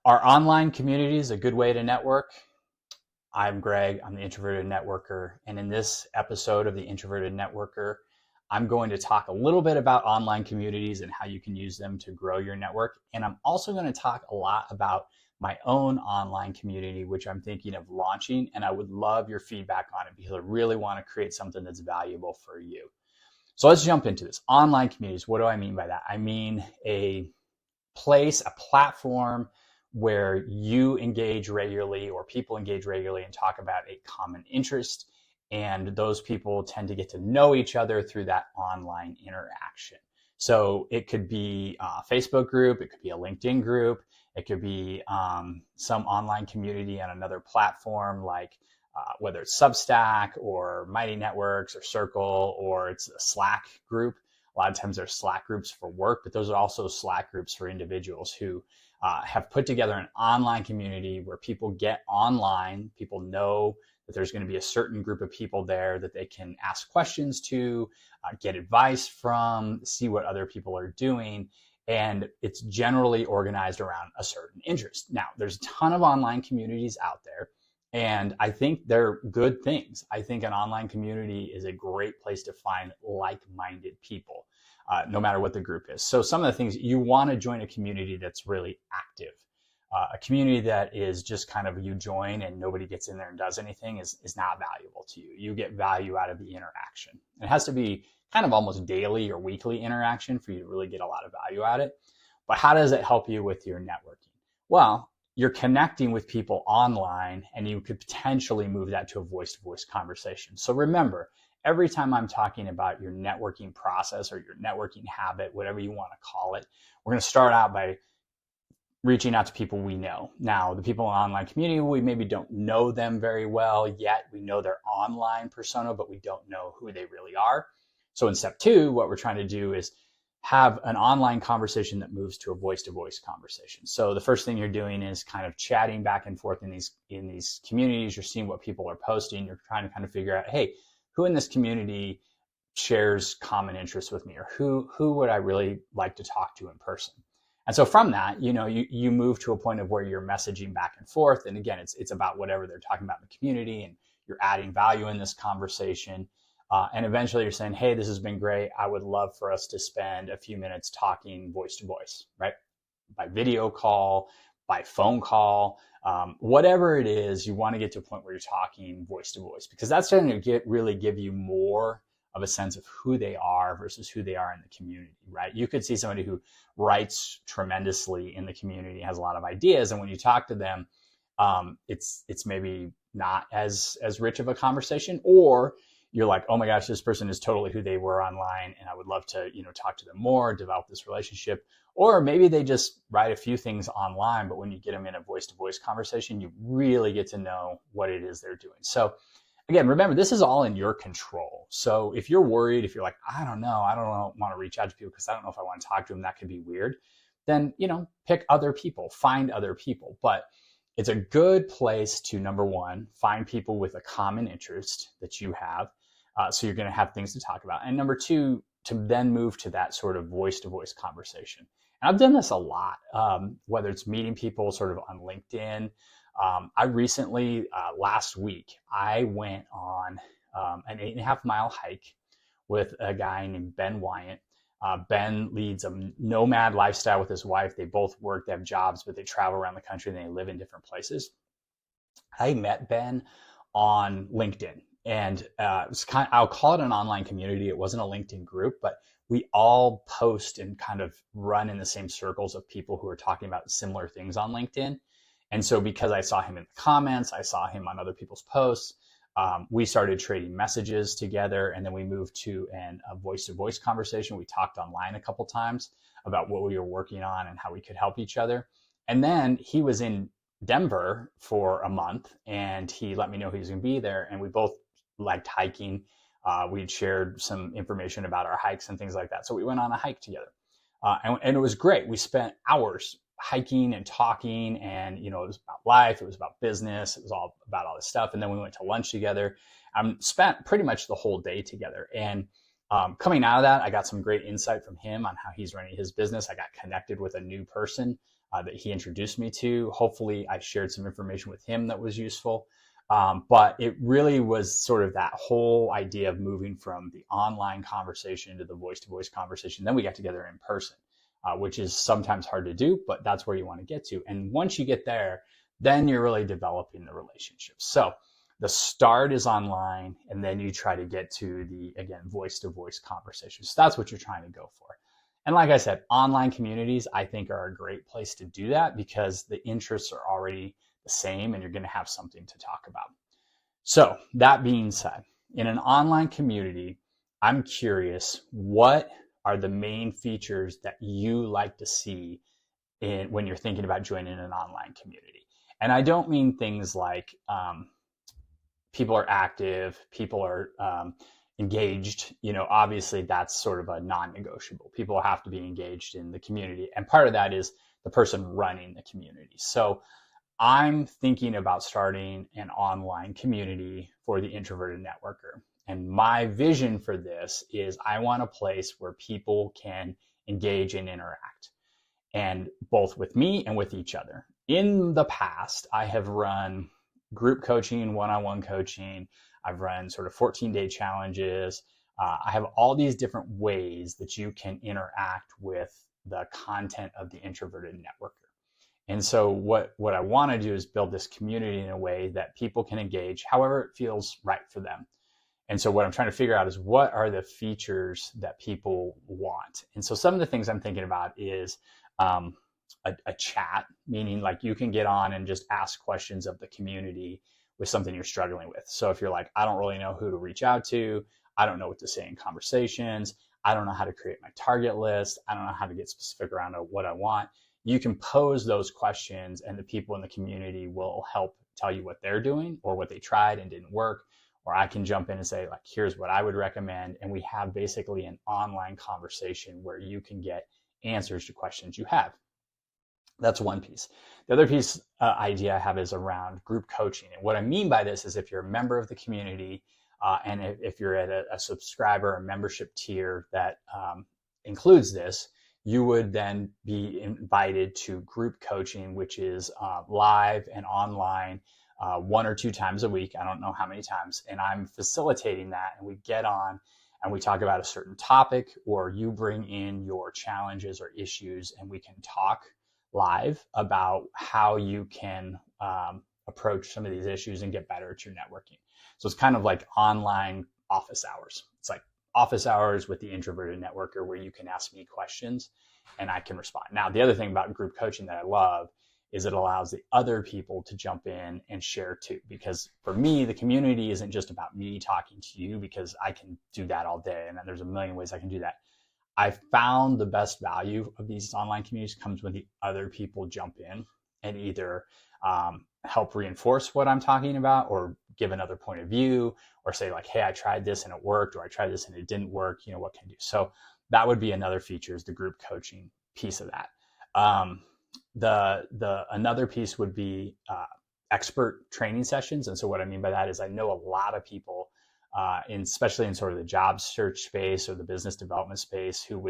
Are online communities a good way to network? I'm Greg, I'm the Introverted Networker, and in this episode of the Introverted Networker, I'm going to talk a little bit about online communities and how you can use them to grow your network. And I'm also going to talk a lot about my own online community, which I'm thinking of launching, and I would love your feedback on it because I really want to create something that's valuable for you. So let's jump into this. Online communities, what do I mean by that? I mean a place, a platform where you engage regularly or people engage regularly and talk about a common interest. And those people tend to get to know each other through that online interaction. So it could be a Facebook group, it could be a LinkedIn group, it could be some online community on another platform like whether it's Substack or Mighty Networks or Circle, or it's a Slack group. A lot of times there's Slack groups for work, but those are also Slack groups for individuals who have put together an online community where people get online, people know that there's going to be a certain group of people there that they can ask questions to, get advice from, see what other people are doing. And it's generally organized around a certain interest. Now, there's a ton of online communities out there, and I think they're good things. I think an online community is a great place to find like-minded people, no matter what the group is. So some of the things, you want to join a community that's really active. A community that is just kind of you join and nobody gets in there and does anything is not valuable to you. You get value out of the interaction. It has to be kind of almost daily or weekly interaction for you to really get a lot of value out of it. But how does it help you with your networking? Well, you're connecting with people online and you could potentially move that to a voice-to-voice conversation. So remember, every time I'm talking about your networking process or your networking habit, whatever you want to call it, we're going to start out by reaching out to people we know. Now, the people in the online community, we maybe don't know them very well yet. We know their online persona, but we don't know who they really are. So in step 2, what we're trying to do is have an online conversation that moves to a voice-to-voice conversation. So the first thing you're doing is kind of chatting back and forth in these communities. You're seeing what people are posting. You're trying to kind of figure out, hey, who in this community shares common interests with me, or who would I really like to talk to in person? And so from that, you move to a point of where you're messaging back and forth. And again, it's about whatever they're talking about in the community, and you're adding value in this conversation. And eventually you're saying, hey, this has been great. I would love for us to spend a few minutes talking voice to voice, right? By video call, by phone call, whatever it is, you want to get to a point where you're talking voice to voice, because that's going to really give you more of a sense of who they are versus who they are in the community, right? You could see somebody who writes tremendously in the community, has a lot of ideas, and when you talk to them, it's maybe not as rich of a conversation, or you're like, oh my gosh, this person is totally who they were online, and I would love to, talk to them more, develop this relationship. Or maybe they just write a few things online, but when you get them in a voice-to-voice conversation, you really get to know what it is they're doing. So again, remember, this is all in your control. So if you're worried, if you're like, I don't want to reach out to people because I don't know if I want to talk to them, that could be weird, then, pick other people, find other people. But it's a good place to, number one, find people with a common interest that you have. So you're going to have things to talk about. And number 2, to then move to that sort of voice-to-voice conversation. And I've done this a lot, whether it's meeting people sort of on LinkedIn. I recently, last week, I went on an 8.5-mile hike with a guy named Ben Wyant. Ben leads a nomad lifestyle with his wife. They both work, they have jobs, but they travel around the country and they live in different places. I met Ben on LinkedIn. And I'll call it an online community. It wasn't a LinkedIn group, but we all post and kind of run in the same circles of people who are talking about similar things on LinkedIn. And so because I saw him in the comments, I saw him on other people's posts, we started trading messages together, and then we moved to a voice-to-voice conversation. We talked online a couple times about what we were working on and how we could help each other. And then he was in Denver for a month, and he let me know he was going to be there, and we both liked hiking. We'd shared some information about our hikes and things like that. So we went on a hike together. And it was great. We spent hours hiking and talking, and it was about life, it was about business, it was all about all this stuff. And then we went to lunch together, spent pretty much the whole day together. And coming out of that, I got some great insight from him on how he's running his business. I got connected with a new person that he introduced me to. Hopefully I shared some information with him that was useful. But it really was sort of that whole idea of moving from the online conversation to the voice-to-voice conversation. Then we got together in person, which is sometimes hard to do, but that's where you want to get to. And once you get there, then you're really developing the relationship. So the start is online, and then you try to get to the, again, voice-to-voice conversation. So that's what you're trying to go for. And like I said, online communities, I think, are a great place to do that because the interests are already the same and you're going to have something to talk about. So that being said, in an online community, I'm curious, what are the main features that you like to see when you're thinking about joining an online community? And I don't mean things like people are active, people are engaged. Obviously that's sort of a non-negotiable. People have to be engaged in the community. And part of that is the person running the community. So I'm thinking about starting an online community for the Introverted Networker. And my vision for this is I want a place where people can engage and interact, and both with me and with each other. In the past, I have run group coaching, one-on-one coaching. I've run sort of 14-day challenges. I have all these different ways that you can interact with the content of the Introverted Networker. And so what I want to do is build this community in a way that people can engage however it feels right for them. And so what I'm trying to figure out is what are the features that people want. And so some of the things I'm thinking about is a chat, meaning like you can get on and just ask questions of the community with something you're struggling with. So if you're like, I don't really know who to reach out to, I don't know what to say in conversations, I don't know how to create my target list, I don't know how to get specific around what I want, you can pose those questions and the people in the community will help tell you what they're doing or what they tried and didn't work. Or I can jump in and say, like, here's what I would recommend. And we have basically an online conversation where you can get answers to questions you have. That's one piece. The other piece idea I have is around group coaching. And what I mean by this is if you're a member of the community and if you're at a subscriber or membership tier that includes this, you would then be invited to group coaching, which is live and online 1 or 2 times a week. I don't know how many times. And I'm facilitating that. And we get on and we talk about a certain topic, or you bring in your challenges or issues and we can talk live about how you can approach some of these issues and get better at your networking. So it's kind of like online office hours. It's like office hours with the Introverted Networker where you can ask me questions and I can respond. Now, the other thing about group coaching that I love is it allows the other people to jump in and share too. Because for me, the community isn't just about me talking to you, because I can do that all day and there's a million ways I can do that. I found the best value of these online communities comes when the other people jump in and either help reinforce what I'm talking about or give another point of view or say like, hey, I tried this and it worked, or I tried this and it didn't work, what can I do? So that would be another feature, is the group coaching piece of that. Another piece would be expert training sessions. And so what I mean by that is I know a lot of people especially in sort of the job search space or the business development space who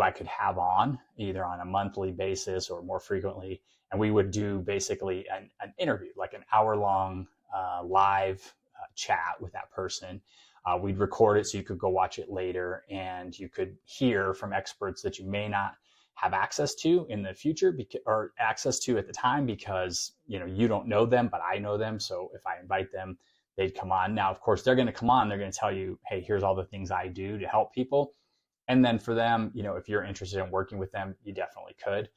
I could have on either on a monthly basis or more frequently. And we would do basically an interview, like an hour-long live chat with that person. We'd record it so you could go watch it later and you could hear from experts that you may not have access to in the future or access to at the time because you don't know them, but I know them. So if I invite them, they'd come on. Now, of course, they're going to come on. They're going to tell you, hey, here's all the things I do to help people. And then for them, if you're interested in working with them, you definitely could.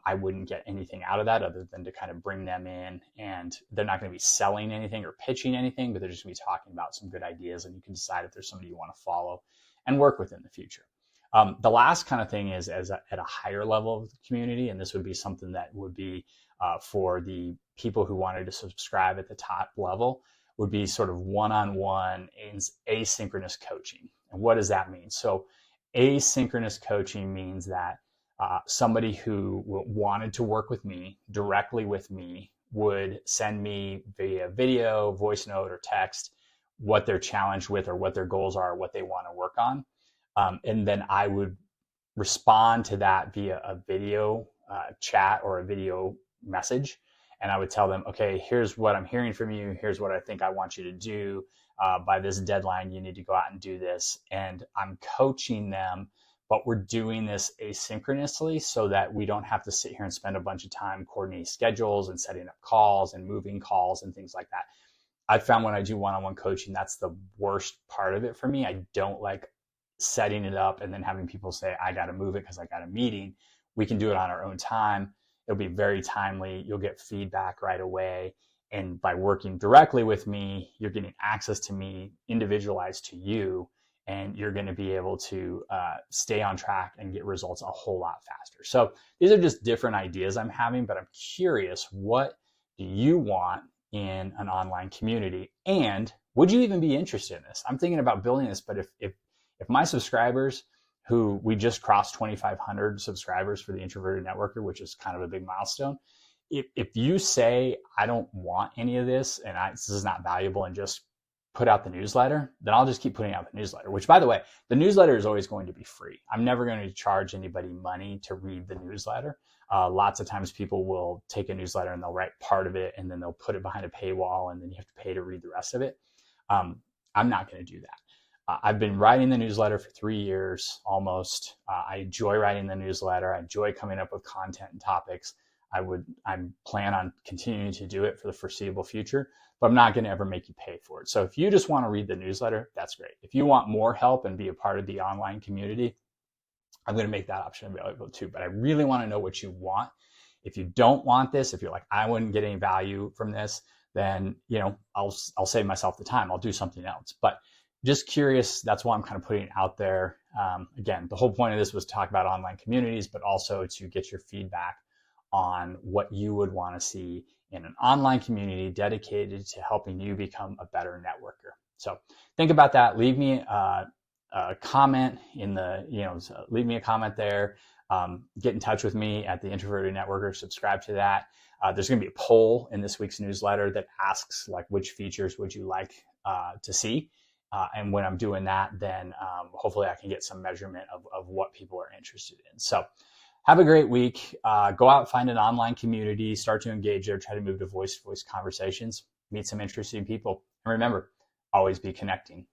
I wouldn't get anything out of that other than to kind of bring them in, and they're not going to be selling anything or pitching anything, but they're just going to be talking about some good ideas, and you can decide if there's somebody you want to follow and work with in the future. The last kind of thing is at a higher level of the community, and this would be something that would be for the people who wanted to subscribe at the top level, would be sort of one-on-one asynchronous coaching. And what does that mean? So asynchronous coaching means that somebody who wanted to work with me, directly with me, would send me via video, voice note, or text what they're challenged with or what their goals are, what they want to work on. And then I would respond to that via a video chat or a video message. And I would tell them, okay, here's what I'm hearing from you. Here's what I think I want you to do. By this deadline, you need to go out and do this. And I'm coaching them, but we're doing this asynchronously so that we don't have to sit here and spend a bunch of time coordinating schedules and setting up calls and moving calls and things like that. I found when I do one-on-one coaching, that's the worst part of it for me. I don't like setting it up and then having people say, I got to move it because I got a meeting. We can do it on our own time. It'll be very timely. You'll get feedback right away. And by working directly with me, you're getting access to me individualized to you, and you're going to be able to stay on track and get results a whole lot faster. So these are just different ideas I'm having, but I'm curious, what do you want in an online community? And would you even be interested in this? I'm thinking about building this, but if my subscribers, who we just crossed 2,500 subscribers for the Introverted Networker, which is kind of a big milestone. If you say, I don't want any of this and this is not valuable, and just put out the newsletter, then I'll just keep putting out the newsletter, which, by the way, the newsletter is always going to be free. I'm never going to charge anybody money to read the newsletter. Lots of times people will take a newsletter and they'll write part of it and then they'll put it behind a paywall and then you have to pay to read the rest of it. I'm not going to do that. I've been writing the newsletter for 3 years almost. I enjoy writing the newsletter. I enjoy coming up with content and topics. I plan on continuing to do it for the foreseeable future, but I'm not going to ever make you pay for it. So if you just want to read the newsletter, that's great. If you want more help and be a part of the online community, I'm going to make that option available too. But I really want to know what you want. If you don't want this, if you're like, I wouldn't get any value from this, then I'll save myself the time. I'll do something else. But just curious, that's why I'm kind of putting it out there. Again, the whole point of this was to talk about online communities, but also to get your feedback on what you would want to see in an online community dedicated to helping you become a better networker. So think about that. Leave me a comment leave me a comment there. Get in touch with me at the Introverted Networker. Subscribe to that. There's going to be a poll in this week's newsletter that asks, like, which features would you like to see? And when I'm doing that, then hopefully I can get some measurement of what people are interested in. So have a great week. Go out, find an online community, start to engage there, try to move to voice-to-voice conversations, meet some interesting people. And remember, always be connecting.